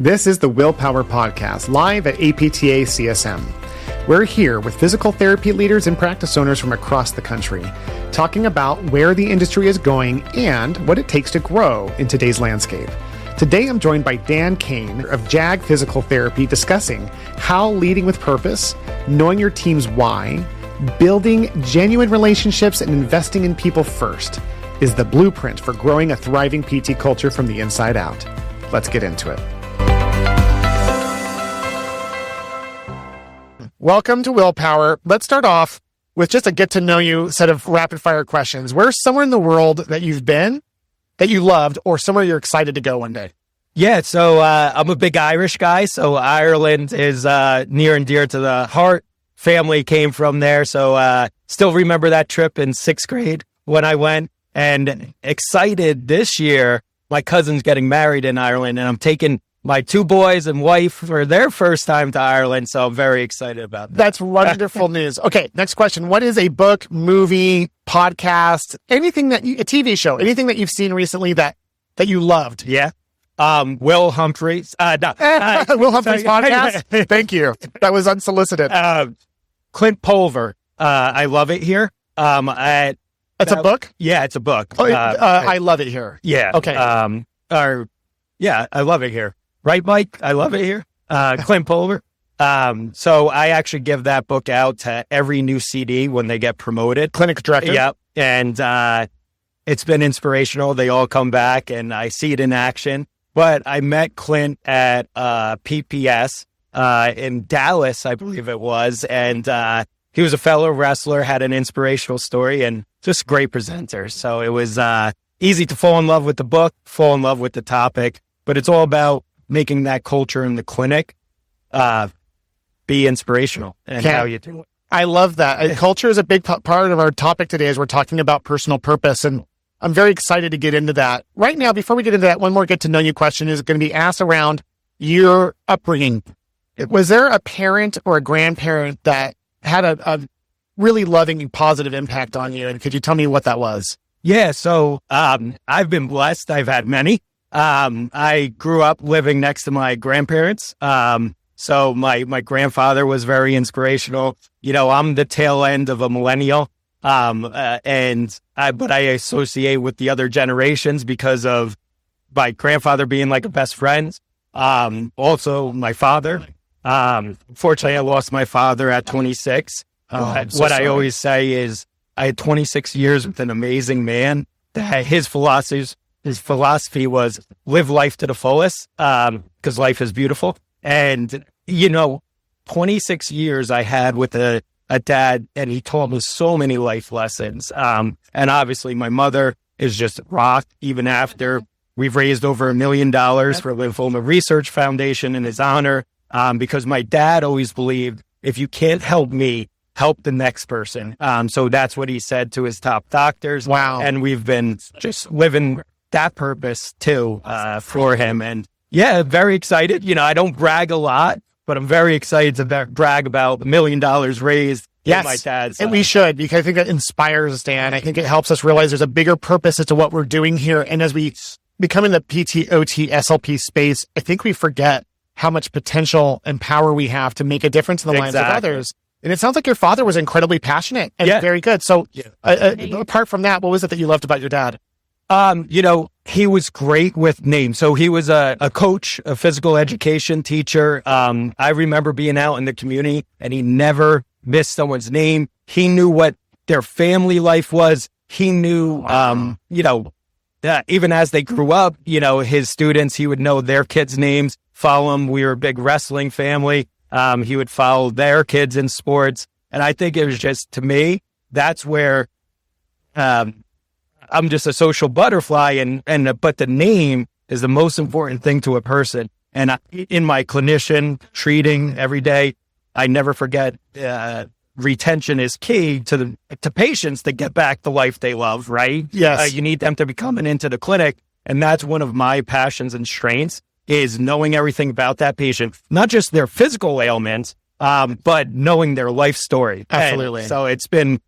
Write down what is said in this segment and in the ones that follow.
This is the Willpower Podcast, live at APTA CSM. We're here with physical therapy leaders and practice owners from across the country, talking about where the industry is going and what it takes to grow in today's landscape. Today, I'm joined by Dan Kane of JAG Physical Therapy, discussing how leading with purpose, knowing your team's why, building genuine relationships, and investing in people first is the blueprint for growing a thriving PT culture from the inside out. Let's get into it. Welcome to Willpower. Let's start off with just a get-to-know-you set of rapid-fire questions. Where's somewhere in the world that you've been, that you loved, or somewhere you're excited to go one day? Yeah, so I'm a big Irish guy, so Ireland is near and dear to the heart. Family came from there, so still remember that trip in 6th grade when I went. And excited this year, my cousin's getting married in Ireland, and I'm taking my 2 boys and wife for their first time to Ireland, so I'm very excited about that. That's wonderful news. Okay, next question. What is a book, movie, podcast, anything a TV show, anything that you've seen recently that you loved? Yeah. Will Humphreys. Will Humphreys podcast? Thank you. That was unsolicited. Clint Pulver. I love it here. It's a book? Yeah, it's a book. I love it here. Yeah. Okay. Yeah, I love it here. Right, Mike? I love it here. Clint Pulver. So I actually give that book out to every new CD when they get promoted. Clinic director. Yep. And it's been inspirational. They all come back and I see it in action. But I met Clint at PPS in Dallas, I believe it was. And he was a fellow wrestler, had an inspirational story, and just a great presenter. So it was easy to fall in love with the book, fall in love with the topic. But it's all about making that culture in the clinic be inspirational and how you do it. I love that. Culture is a big part of our topic today as we're talking about personal purpose. And I'm very excited to get into that. Right now, before we get into that, one more get to know you question is going to be asked around your upbringing. Was there a parent or a grandparent that had a really loving and positive impact on you? And could you tell me what that was? Yeah. So I've been blessed. I've had many. I grew up living next to my grandparents. So my grandfather was very inspirational. You know, I'm the tail end of a millennial. But I associate with the other generations because of my grandfather being like a best friend. Also my father. Fortunately I lost my father at 26. I always say is I had 26 years with an amazing man that his philosophy was live life to the fullest, because life is beautiful. And, 26 years I had with a dad, and he taught me so many life lessons. And obviously my mother is just rock even after we've raised over $1 million for Lymphoma Research Foundation in his honor. Because my dad always believed if you can't help me, help the next person. So that's what he said to his top doctors. Wow. And we've been just living that purpose too, for him. And yeah, very excited. I don't brag a lot, but I'm very excited to brag about $1 million raised. Yes, my dad's and we should, because I think that inspires us, Dan. I think it helps us realize there's a bigger purpose as to what we're doing here. And as we become in the PT, OT, SLP space, I think we forget how much potential and power we have to make a difference in the lives of others. And it sounds like your father was incredibly passionate and very good. So apart from that, what was it that you loved about your dad? He was great with names. So he was a coach, a physical education teacher. I remember being out in the community and he never missed someone's name. He knew what their family life was. He knew, that even as they grew up, his students, he would know their kids' names, follow them. We were a big wrestling family. He would follow their kids in sports. And I think it was just, to me, that's where, I'm just a social butterfly but the name is the most important thing to a person. And in my clinician treating every day, I never forget, retention is key to patients to get back the life they love, right? Yes. You need them to be coming into the clinic. And that's one of my passions and strengths is knowing everything about that patient, not just their physical ailments, but knowing their life story. Absolutely. And so it's been,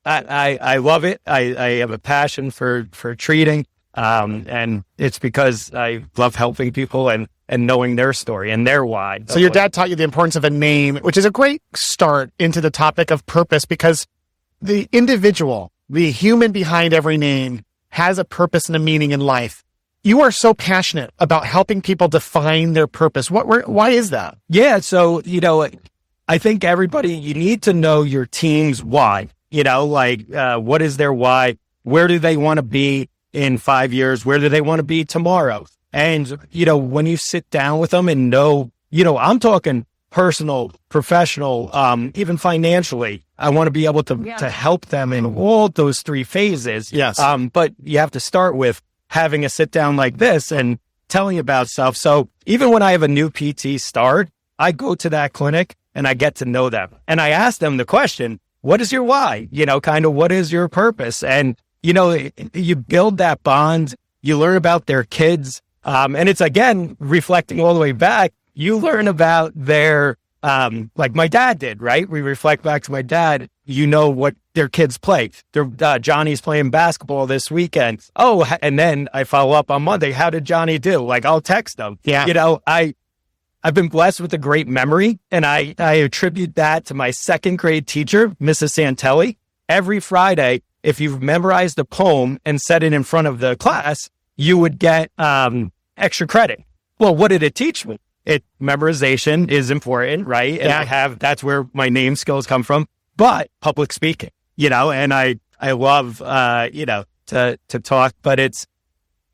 I love it. I have a passion for treating, and it's because I love helping people. And and knowing their story and their why. So your dad taught you the importance of a name, which is a great start into the topic of purpose, because the individual, the human behind every name, has a purpose and a meaning in life. You are so passionate about helping people define their purpose. Why is that? Yeah. So, I think you need to know your team's why, what is their why? Where do they want to be in 5 years? Where do they want to be tomorrow? And, when you sit down with them and know, I'm talking personal, professional, even financially, I want to be able to help them in all those three phases. Yes. But you have to start with having a sit down like this and telling about stuff. So even when I have a new PT start, I go to that clinic and I get to know them. And I ask them the question, what is your why? What is your purpose? And, you build that bond, you learn about their kids. And it's, again, reflecting all the way back. You learn about their, like my dad did, right? We reflect back to my dad, what their kids play. Johnny's playing basketball this weekend. Oh, and then I follow up on Monday. How did Johnny do? Like, I'll text him. Yeah. I've been blessed with a great memory, and I attribute that to my second grade teacher, Mrs. Santelli. Every Friday, if you've memorized a poem and said it in front of the class, you would get extra credit. Well, what did it teach me? Memorization is important, right? And that's where my name skills come from, but public speaking, and I love, to talk, but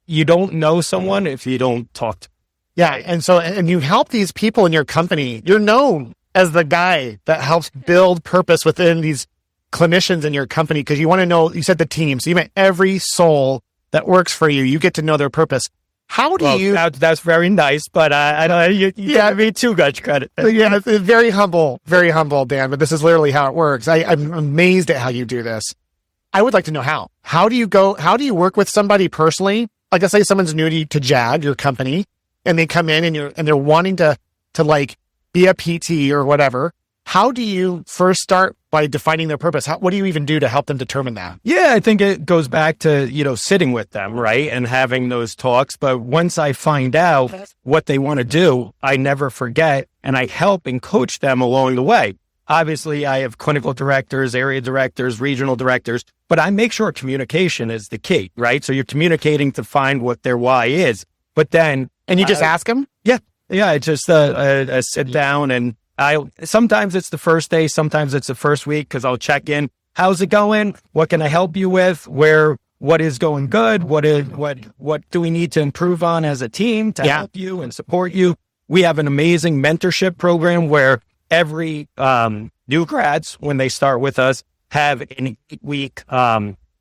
you don't know someone if you don't talk to them. Yeah. And you help these people in your company. You're known as the guy that helps build purpose within these clinicians in your company, because you want to know, you said the team. So you meant every soul that works for you, you get to know their purpose. How do you? That's very nice, but I don't. You give me too much credit. Yeah, very humble, Dan. But this is literally how it works. I'm amazed at how you do this. I would like to know how. How do you work with somebody personally? Like, let's say someone's new to JAG, your company, and they come in and they're wanting to like be a PT or whatever. How do you first start by defining their purpose? What do you even do to help them determine that? Yeah, I think it goes back to, sitting with them, right? And having those talks. But once I find out what they want to do, I never forget, and I help and coach them along the way. Obviously, I have clinical directors, area directors, regional directors, but I make sure communication is the key, right? So you're communicating to find what their why is. But then... And you just ask them? Yeah. I just sit down, and sometimes it's the first day, sometimes it's the first week, because I'll check in. How's it going? What can I help you with? What is going good? What do we need to improve on as a team to help you and support you? We have an amazing mentorship program where every new grads, when they start with us, have an 8-week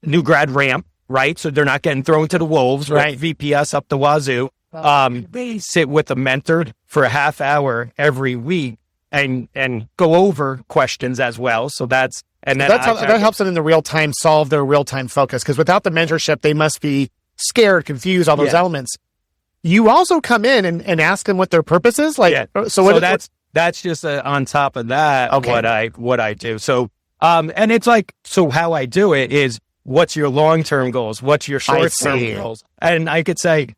new grad ramp, right? So they're not getting thrown to the wolves, right? VPS up the wazoo. They sit with a mentor for a half hour every week and go over questions as well. So that helps them in the real time solve their real time focus. Because without the mentorship, they must be scared, confused, all those elements. You also come in and ask them what their purpose is. That's just on top of that. What I do. So and it's like, so how I do it is, what's your long term goals? What's your short term goals? And I could say,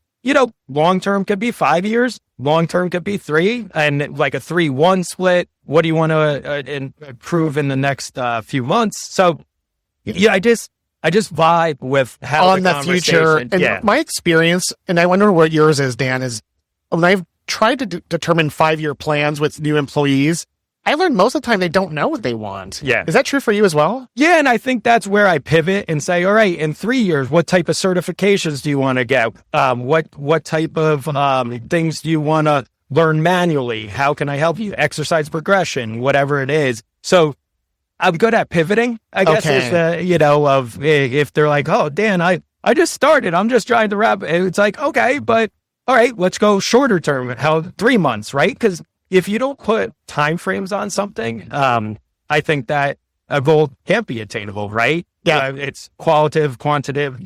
long term could be 5 years, long term could be 3, and like a 3-1 split. What do you want to improve in the next few months? So, I just vibe with how on the future. And my experience, and I wonder what yours is, Dan, is when I've tried to determine 5-year plans with new employees, I learned most of the time they don't know what they want. Yeah. Is that true for you as well? Yeah. And I think that's where I pivot and say, all right, in 3 years, what type of certifications do you want to get? What type of things do you want to learn manually? How can I help you? Exercise progression, whatever it is. So I'm good at pivoting, I guess, if they're like, oh, Dan, I just started. I'm just trying to wrap. It's like, okay, but all right, let's go shorter term. 3 months, right? Because if you don't put time frames on something, I think that a goal can't be attainable, right? Yeah. It's qualitative, quantitative,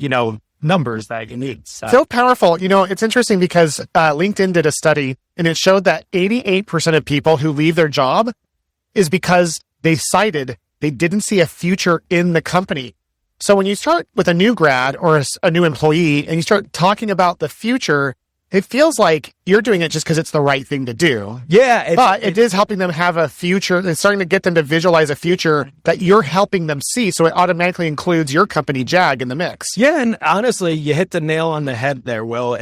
numbers that you need. So powerful. It's interesting because LinkedIn did a study, and it showed that 88% of people who leave their job is because they cited they didn't see a future in the company. So when you start with a new grad or a new employee and you start talking about the future, it feels like you're doing it just because it's the right thing to do. Yeah. But it is helping them have a future. It's starting to get them to visualize a future that you're helping them see. So it automatically includes your company, JAG, in the mix. Yeah. And honestly, you hit the nail on the head there, Will.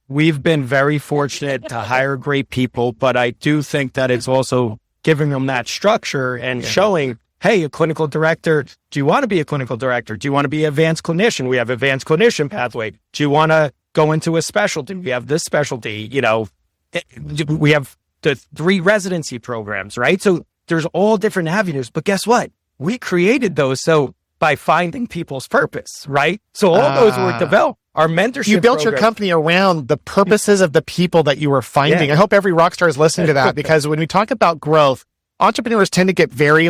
We've been very fortunate to hire great people, but I do think that it's also giving them that structure and showing, hey, a clinical director, do you want to be a clinical director? Do you want to be an advanced clinician? We have advanced clinician pathway. Do you want to go into a specialty? We have this specialty, we have the 3 residency programs, right? So there's all different avenues, but guess what? We created those. So by finding people's purpose, right? So all those were developed. Our mentorship. You built your company around the purposes of the people that you were finding. I hope every rock star is listening to that, because when we talk about growth, entrepreneurs tend to get very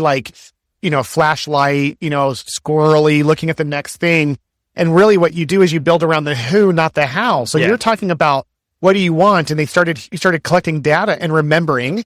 flashlight, squirrely, looking at the next thing. And really what you do is you build around the who, not the how. So you're talking about what do you want? And you started collecting data and remembering.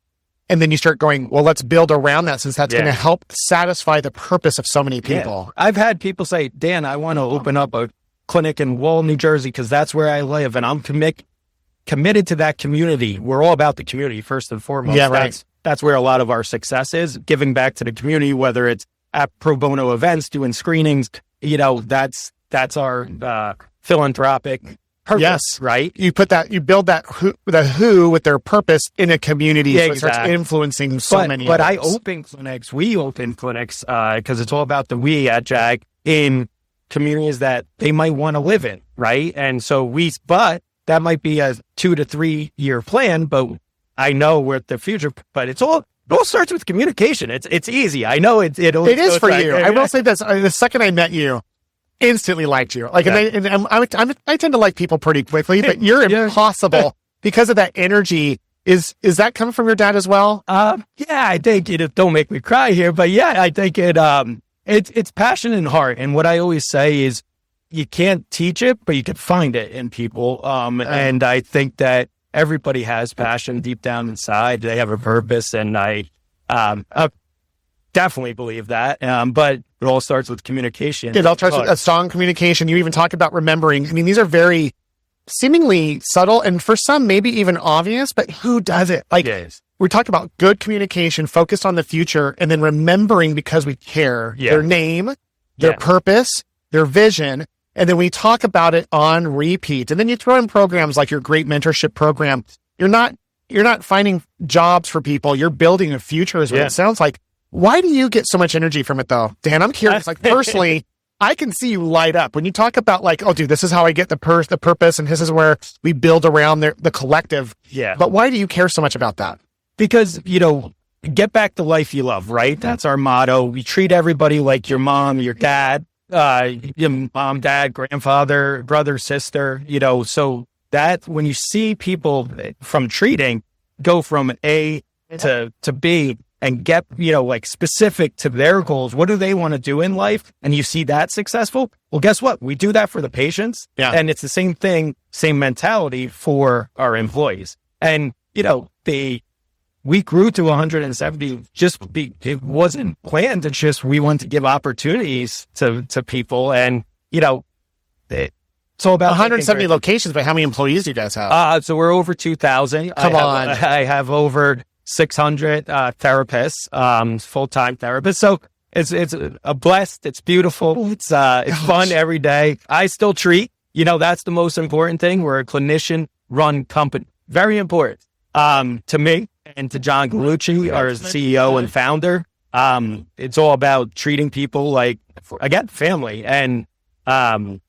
And then you start going, well, let's build around that, since that's going to help satisfy the purpose of so many people. I've had people say, Dan, I want to open up a clinic in Wall, New Jersey, because that's where I live. And I'm committed to that community. We're all about the community first and foremost. Yeah, right. That's where a lot of our success is, giving back to the community, whether it's at pro bono events, doing screenings, that's our philanthropic purpose, yes, right? You build the who with their purpose in a community, so it starts influencing many. But we open clinics, because it's all about the we at JAG in communities that they might want to live in, right? And so but that might be a 2 to 3 year plan, but I know we're the future, but it all starts with communication. It's easy. I know it is for you. I will say this: the second I met you, instantly liked you. I tend to like people pretty quickly, but you're impossible because of that energy. Is that coming from your dad as well? I think don't make me cry here, but I think it's passion and heart. And what I always say is, you can't teach it, but you can find it in people. And I think that everybody has passion deep down inside. They have a purpose, and I definitely believe that. But it all starts with communication. It all starts with a strong communication. You even talk about remembering. I mean, these are very seemingly subtle, and for some, maybe even obvious, but who does it? We talk about good communication, focused on the future, and then remembering because we care. Their name, their purpose, their vision. And then we talk about it on repeat. And then you throw in programs like your great mentorship program. You're not finding jobs for people. You're building a future, is what it sounds like. Why do you get so much energy from it, though? Dan, I'm curious. Personally, I can see you light up when you talk about oh, dude, this is how I get the purpose, and this is where we build around the collective. Yeah. But why do you care so much about that? Because, get back the life you love, right? That's our motto. We treat everybody like your mom, your dad, your mom, dad, grandfather, brother, sister, so that when you see people from treating go from A to B and get, specific to their goals, what do they want to do in life? And you see that successful. Well, guess what? We do that for the patients. Yeah. And it's the same thing, same mentality for our employees. And, we grew to 170. It wasn't planned. It's just we want to give opportunities to people, and it's all about 170 locations. But how many employees do you guys have? So we're over 2,000. I have over 600 therapists, full-time therapists. So it's a blessed. It's beautiful. It's fun every day. I still treat. That's the most important thing. We're a clinician-run company. Very important to me. And to John Gallucci, our CEO and founder, it's all about treating people like, again, family, and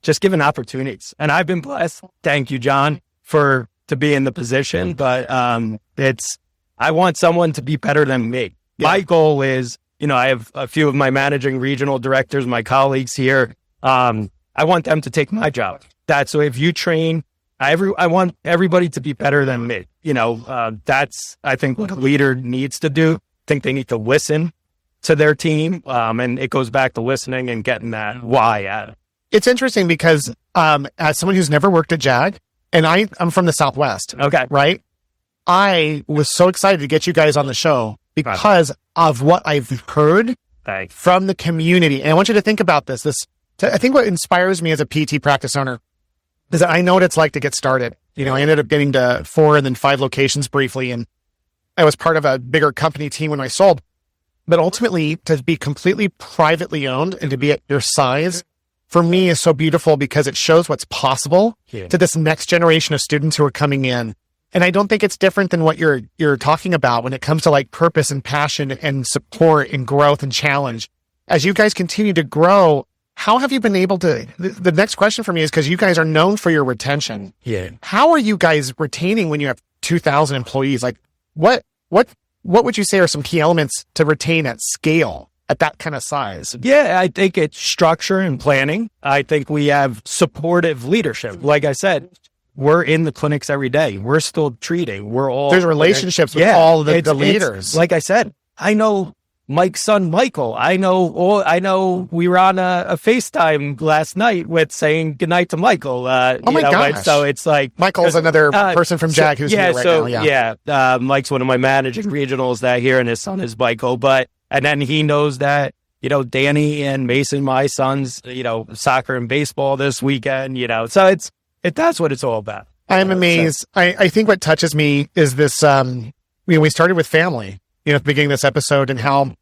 just giving opportunities. And I've been blessed. Thank you, John, to be in the position. But I want someone to be better than me. Yeah. My goal is, I have a few of my managing regional directors, my colleagues here. I want them to take my job. So if you train, I want everybody to be better than me. That's, I think, what a leader needs to do. I think they need to listen to their team. And it goes back to listening and getting that why at it. It's interesting because as someone who's never worked at JAG, and I'm from the Southwest. Okay. Right? I was so excited to get you guys on the show because of what I've heard from the community. And I want you to think about this. I think what inspires me as a PT practice owner is that I know what it's like to get started. I ended up getting to 4 and then 5 locations briefly. And I was part of a bigger company team when I sold. But ultimately, to be completely privately owned and to be at your size, for me, is so beautiful because it shows what's possible to this next generation of students who are coming in. And I don't think it's different than what you're talking about when it comes to like purpose and passion and support and growth and challenge. As you guys continue to grow, how have you been able to, the next question for me is because you guys are known for your retention. Yeah. How are you guys retaining when you have 2,000 employees? Like what would you say are some key elements to retain at scale at that kind of size? Yeah, I think it's structure and planning. I think we have supportive leadership. Like I said, we're in the clinics every day. We're still treating. There's relationships with all the leaders. Like I said, I know Mike's son, Michael. I know we were on a FaceTime last night with saying goodnight to Michael. Oh my gosh. So it's like Michael's another person from JAG who's here right now. Mike's one of my managing regionals that here, and his son is Michael. And then he knows that, Danny and Mason, my sons, soccer and baseball this weekend, so that's what it's all about. I'm amazed. I think what touches me is this, we started with family, at the beginning of this episode, and how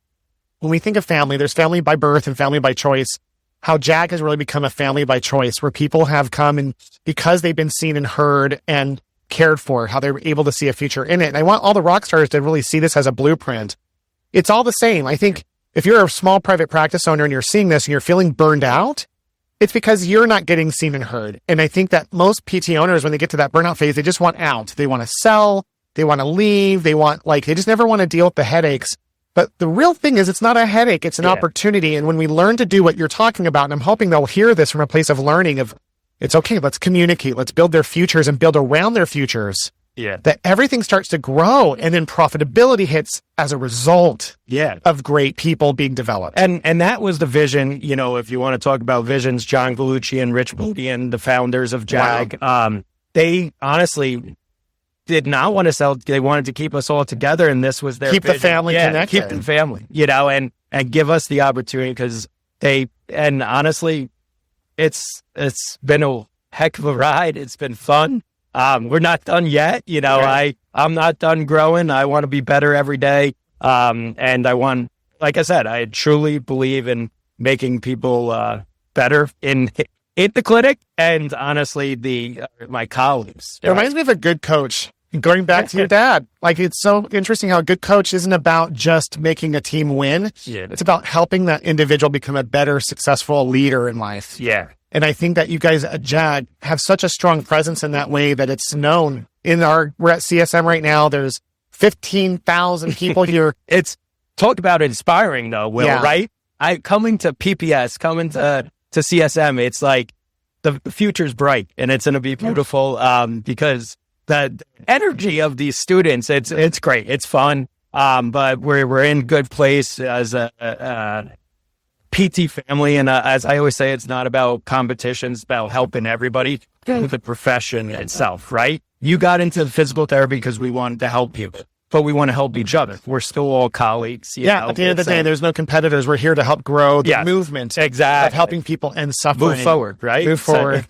when we think of family, there's family by birth and family by choice, how JAG has really become a family by choice where people have come and because they've been seen and heard and cared for, how they're able to see a future in it. And I want all the rock stars to really see this as a blueprint. It's all the same. I think if you're a small private practice owner and you're seeing this and you're feeling burned out, it's because you're not getting seen and heard. And I think that most PT owners, when they get to that burnout phase, they just want out. They want to sell. They want to leave. They just never want to deal with the headaches. But the real thing is it's not a headache. It's an opportunity. And when we learn to do what you're talking about, and I'm hoping they'll hear this from a place of learning of, it's okay, let's communicate. Let's build their futures and build around their futures. Yeah. That everything starts to grow and then profitability hits as a result of great people being developed. And that was the vision, if you want to talk about visions, John Gallucci and Rich Boudian, the founders of JAG, they honestly did not want to sell. They wanted to keep us all together. And this was their vision. The family connected. Keep the family, and give us the opportunity because and honestly, it's been a heck of a ride. It's been fun. We're not done yet. I'm not done growing. I want to be better every day. And like I said, I truly believe in making people better in the clinic and honestly, my colleagues. It reminds me of a good coach. Going back to your dad, it's so interesting how a good coach isn't about just making a team win. Yeah. It's about helping that individual become a better, successful leader in life. Yeah. And I think that you guys at JAG have such a strong presence in that way that it's known. We're at CSM right now. There's 15,000 people here. It's talk about inspiring though, Will, right? Coming to PPS, coming to CSM, it's like the future's bright and it's going to be beautiful because the energy of these students, it's great. It's fun. But we're in good place as a PT family. And as I always say, it's not about competitions, it's about helping everybody in the profession itself, right? You got into physical therapy because we wanted to help you, but we want to help each other. We're still all colleagues. At the end of the day, there's no competitors. We're here to help grow the movement of helping people end suffering. Move forward, right? Move forward.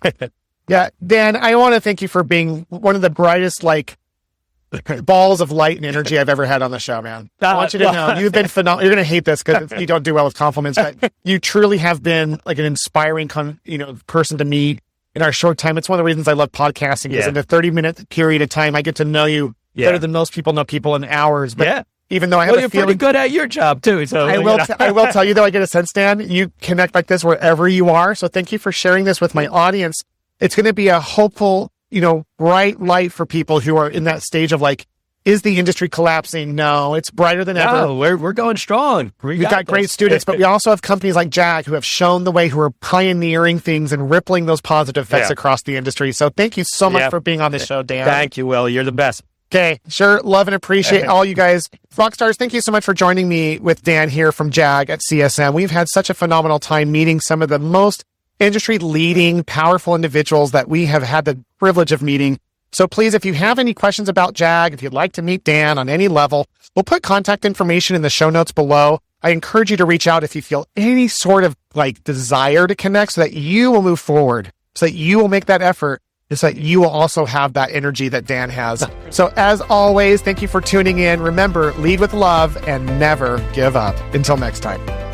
Yeah, Dan, I want to thank you for being one of the brightest, balls of light and energy I've ever had on the show, man. I want you to know you've been phenomenal. You're going to hate this because you don't do well with compliments, but you truly have been an inspiring, person to meet in our short time. It's one of the reasons I love podcasting because in a 30-minute period of time, I get to know you better than most people know people in hours. But even though I have you're pretty good at your job too. So I will tell you though, I get a sense, Dan, you connect like this wherever you are. So thank you for sharing this with my audience. It's going to be a hopeful, bright light for people who are in that stage of is the industry collapsing? No, it's brighter than ever. No, we're going strong. We've got great students, but we also have companies like JAG who have shown the way, who are pioneering things and rippling those positive effects across the industry. So thank you so much for being on this show, Dan. Thank you, Will. You're the best. Okay, sure. Love and appreciate all you guys. Rockstars, thank you so much for joining me with Dan here from JAG at CSM. We've had such a phenomenal time meeting some of the most industry leading, powerful individuals that we have had the privilege of meeting. So please, if you have any questions about JAG, if you'd like to meet Dan on any level, we'll put contact information in the show notes below. I encourage you to reach out if you feel any sort of desire to connect so that you will move forward, so that you will make that effort It's like you will also have that energy that Dan has. So as always, thank you for tuning in. Remember, lead with love and never give up. Until next time.